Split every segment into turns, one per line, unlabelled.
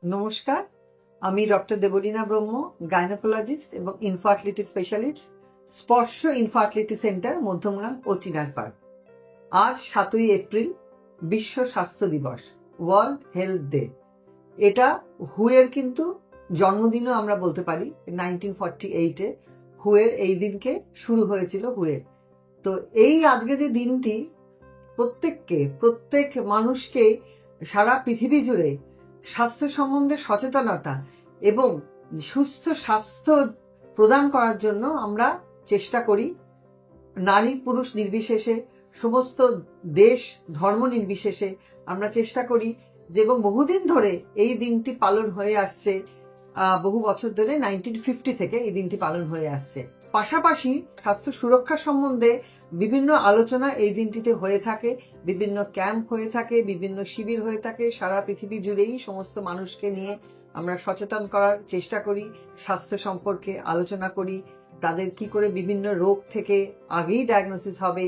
নমস্কার, আমি ডক্টর দেবলীনা ব্রহ্ম, গাইনোকোলজিস্ট এবং ইনফার্টিলিটি স্পেশালিস্ট, স্পর্শ ইনফার্টিলিটি সেন্টার, মধ্যমগ্রাম ও চিনারপাড়। আজ 7ই এপ্রিল, বিশ্ব স্বাস্থ্য দিবস, ওয়ার্ল্ড হেলথ ডে। এটা হুয়ের কিন্তু জন্মদিনও আমরা বলতে পারি। 1948-এ হুয়ের এই দিনকে শুরু হয়েছিল হুয়ের। তো এই আজকে যে দিনটি প্রত্যেক মানুষকে সারা পৃথিবী জুড়ে স্বাস্থ্য সম্বন্ধে সচেতনতা এবং সুস্থ স্বাস্থ্য প্রদান করার জন্য আমরা চেষ্টা করি। নারী পুরুষ নির্বিশেষে, সমস্ত দেশ ধর্ম নির্বিশেষে আমরা চেষ্টা করি যে, এবং বহুদিন ধরে এই দিনটি পালন হয়ে আসছে। বহু বছর ধরে 1950 থেকে এই দিনটি পালন হয়ে আসছে। পাশাপাশি স্বাস্থ্য সুরক্ষা সম্বন্ধে বিভিন্ন আলোচনা এই দিনটিতে হয়ে থাকে, বিভিন্ন ক্যাম্প হয়ে থাকে, বিভিন্ন শিবির হয়ে থাকে। সারা পৃথিবী জুড়েই সমস্ত মানুষকে নিয়ে আমরা সচেতন করার চেষ্টা করি, স্বাস্থ্য সম্পর্কে আলোচনা করি, তাদের কি করে বিভিন্ন রোগ থেকে আগেই ডায়াগনোসিস হবে,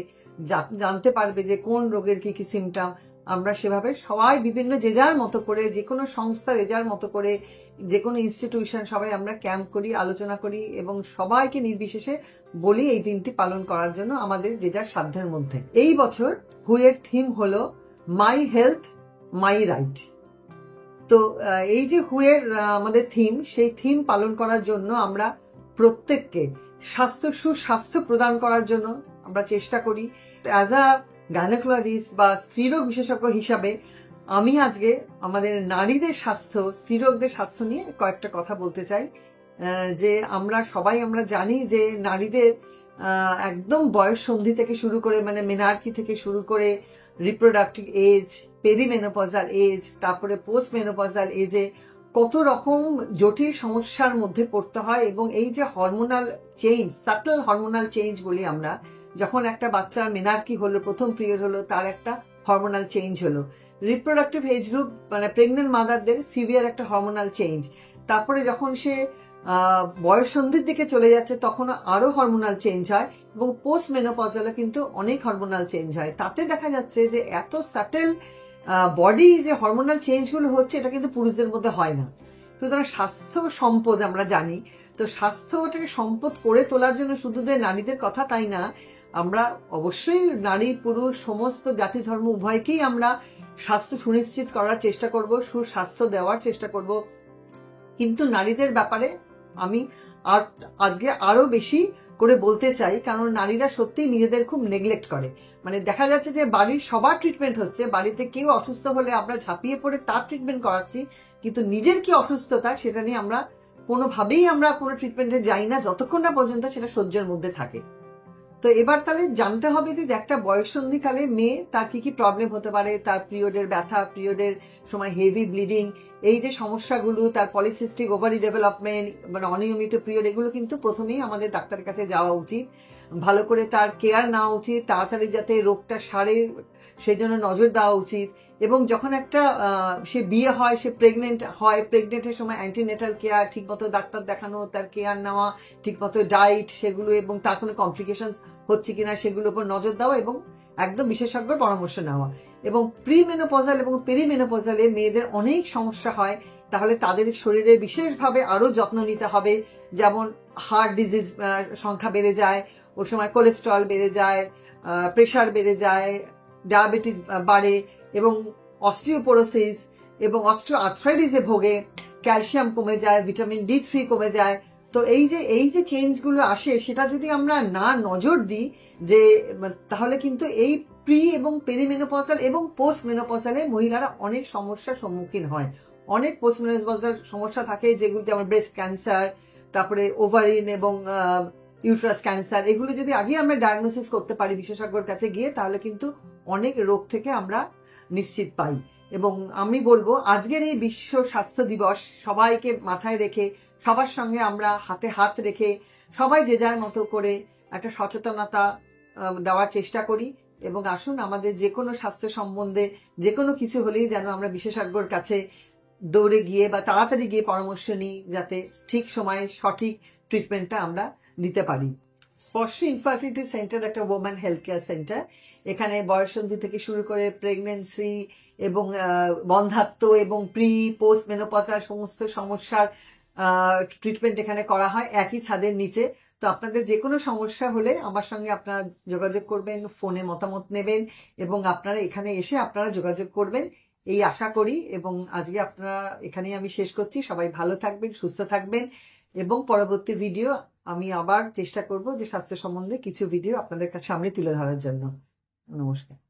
জানতে পারবে যে কোন রোগের কি কি সিমটম। আমরা সেভাবে সবাই বিভিন্ন যে যার মতো করে, যে কোনো সংস্থা যে যার মতো করে, যে কোনো ইনস্টিটিউশন, সবাই আমরা ক্যাম্প করি, আলোচনা করি এবং সবাইকে নির্বিশেষে বলি এই দিনটি পালন করার জন্য আমাদের যে যার সাধ্যের মধ্যে। এই বছর হুয়ের থিম হলো মাই হেলথ মাই রাইট। তো এই যে হুয়ের আমাদের থিম, সেই থিম পালন করার জন্য আমরা প্রত্যেককে সুস্বাস্থ্য প্রদান করার জন্য আমরা চেষ্টা করি। অ্যাজ আ গাইনোকোলজিস্ট বা স্ত্রীরোগ বিশেষজ্ঞ হিসাবে আমি আজকে আমাদের নারীদের স্বাস্থ্য, স্ত্রীরোগদের স্বাস্থ্য নিয়ে কয়েকটা কথা বলতে চাই। যে আমরা জানি যে নারীদের একদম বয়স সন্ধি থেকে শুরু করে, মানে মেনার্কি থেকে শুরু করে রিপ্রোডাক্টিভ এজ, পেরিমেনোপজাল এজ, তারপরে পোস্ট মেনোপজাল এজে কত রকম জটিল সমস্যার মধ্যে পড়তে হয়। এবং এই যে hormonal change, subtle hormonal change বলি আমরা, যখন একটা বাচ্চার মেনার্কি হলো, প্রথম পিরিয়ড হলো, তার একটা হরমোনাল চেঞ্জ হলো। রিপ্রোডাক্টিভ এজ গ্রুপ মানে প্রেগনেন্ট মাদারদের সিভিয়ার একটা হরমোনাল চেঞ্জ। তারপরে যখন সে বয়ঃসন্ধির দিকে চলে যাচ্ছে তখন আরো হরমোনাল চেঞ্জ হয়, এবং পোস্ট মেনোপজালে কিন্তু অনেক হরমোনাল চেঞ্জ হয়। তাতে দেখা যাচ্ছে যে এত সাটেল বডি যে হরমোনাল চেঞ্জ গুলো হচ্ছে, এটা কিন্তু পুরুষদের মধ্যে হয় না। সুতরাং স্বাস্থ্য সম্পদ আমরা জানি। তো স্বাস্থ্যটাকে সম্পদ করে তোলার জন্য শুধু যে নারীদের কথা তাই না, আমরা অবশ্যই নারী পুরুষ সমস্ত জাতি ধর্ম উভয়কেই আমরা স্বাস্থ্য সুনিশ্চিত করার চেষ্টা করব, সুস্বাস্থ্য দেওয়ার চেষ্টা করব। কিন্তু নারীদের ব্যাপারে আমি আজকে আরো বেশি করে বলতে চাই, কারণ নারীরা সত্যিই নিজেদের খুব নেগলেক্ট করে। মানে দেখা যাচ্ছে যে বাড়ির সবার ট্রিটমেন্ট হচ্ছে, বাড়িতে কেউ অসুস্থ হলে আমরা ঝাঁপিয়ে পড়ে তার ট্রিটমেন্ট করাচ্ছি, কিন্তু নিজের কি অসুস্থতা সেটা নিয়ে আমরা কোনোভাবেই কোনো ট্রিটমেন্টে যাই না, যতক্ষণ না পর্যন্ত সেটা সহ্যের মধ্যে থাকে। তো এবার তাহলে জানতে হবে যে একটা বয়ঃসন্ধিকালে মেয়ে তার কি কি প্রবলেম হতে পারে। তার পিরিয়ডের ব্যথা, পিরিয়ডের সময় হেভি ব্লিডিং, এই যে সমস্যাগুলো, তার পলিসিস্টিক ওভারি ডেভেলপমেন্ট, মানে অনিয়মিত পিরিয়ড, এগুলো কিন্তু প্রথমেই আমাদের ডাক্তারের কাছে যাওয়া উচিত। ভালো করে তার কেয়ার নেওয়া উচিত, তাড়াতাড়ি যাতে রোগটা সারে সেই জন্য নজর দেওয়া উচিত। এবং যখন একটা সে বিয়ে হয়, সে প্রেগনেন্ট হয়, প্রেগনেন্টের সময় অ্যান্টিনেটাল কেয়ার, ঠিকমতো ডাক্তার দেখানো, তার কেয়ার নেওয়া, ঠিকমতো ডায়েট সেগুলো, এবং তার কোনো কমপ্লিকেশন হচ্ছে কিনা সেগুলোর উপর নজর দেওয়া, এবং একদম বিশেষজ্ঞের পরামর্শ নেওয়া। এবং প্রি মেনোপজাল এবং পেরিমেনোপজালে মেয়েদের অনেক সমস্যা হয়, তাহলে তাদের শরীরে বিশেষভাবে আরো যত্ন নিতে হবে। যেমন হার্ট ডিজিজ সংখ্যা বেড়ে যায়, ওই সময় কোলেস্টেরল বেড়ে যায়, প্রেশার বেড়ে যায়, ডায়াবেটিস বাড়ে, এবং অস্টিওপোরোসিস এবং অস্টিও আর্থ্রাইটিসে ভোগে, ক্যালসিয়াম কমে যায়, ভিটামিন D3 কমে যায়। তো এই যে চেঞ্জগুলো আসে, সেটা যদি আমরা না নজর দিই যে, তাহলে কিন্তু এই প্রি এবং পেরিমেনোপজাল এবং পোস্ট মেনোপজালে মহিলারা অনেক সমস্যার সম্মুখীন হয়। অনেক পোস্ট মেনোপজাল সমস্যা থাকে, যেগুলো যেমন ব্রেস্ট ক্যান্সার, তারপরে ওভারিন এবং ইউট্রাস ক্যান্সার। এগুলো যদি আগে আমরা ডায়াগনোসিস করতে পারি বিশেষজ্ঞের কাছে গিয়ে, তাহলে কিন্তু অনেক রোগ থেকে আমরা নিশ্চিত পাই। এবং আমি বলবো আজকের এই বিশ্ব স্বাস্থ্য দিবস সবাইকে মাথায় রেখে, সবার সঙ্গে আমরা হাতে হাত রেখে, সবাই যে যার মতো করে একটা সচেতনতা দেওয়ার চেষ্টা করি। এবং আসুন, আমাদের যে কোনো স্বাস্থ্য সম্বন্ধে যে কোনো কিছু হলেই যেন আমরা বিশেষজ্ঞর কাছে দৌড়ে গিয়ে বা তাড়াতাড়ি গিয়ে পরামর্শ নিই, যাতে ঠিক সময়ে সঠিক ট্রিটমেন্টটা আমরা দিতে পারি। স্পর্শ ইনফার্টিলিটি সেন্টার একটা ওম্যান হেলথ কেয়ার সেন্টার। এখানে বয়ঃসন্ধি থেকে শুরু করে প্রেগনেন্সি এবং বন্ধাত্ব এবং প্রি পোস্ট মেনোপজাল সমস্ত সমস্যার ট্রিটমেন্ট এখানে করা হয় একই ছাদের নিচে। তো আপনাদের যে কোনো সমস্যা হলে আমার সঙ্গে আপনারা যোগাযোগ করবেন, ফোনে মতামত নেবেন এবং আপনারা এখানে এসে আপনারা যোগাযোগ করবেন এই আশা করি। এবং আজকে আপনারা এখানেই আমি শেষ করছি। সবাই ভালো থাকবেন, সুস্থ থাকবেন এবং পরবর্তী ভিডিও আমি আবার চেষ্টা করব যে স্বাস্থ্য সম্বন্ধে কিছু ভিডিও আপনাদের কাছে সামনে তুলে ধরার জন্য। নমস্কার।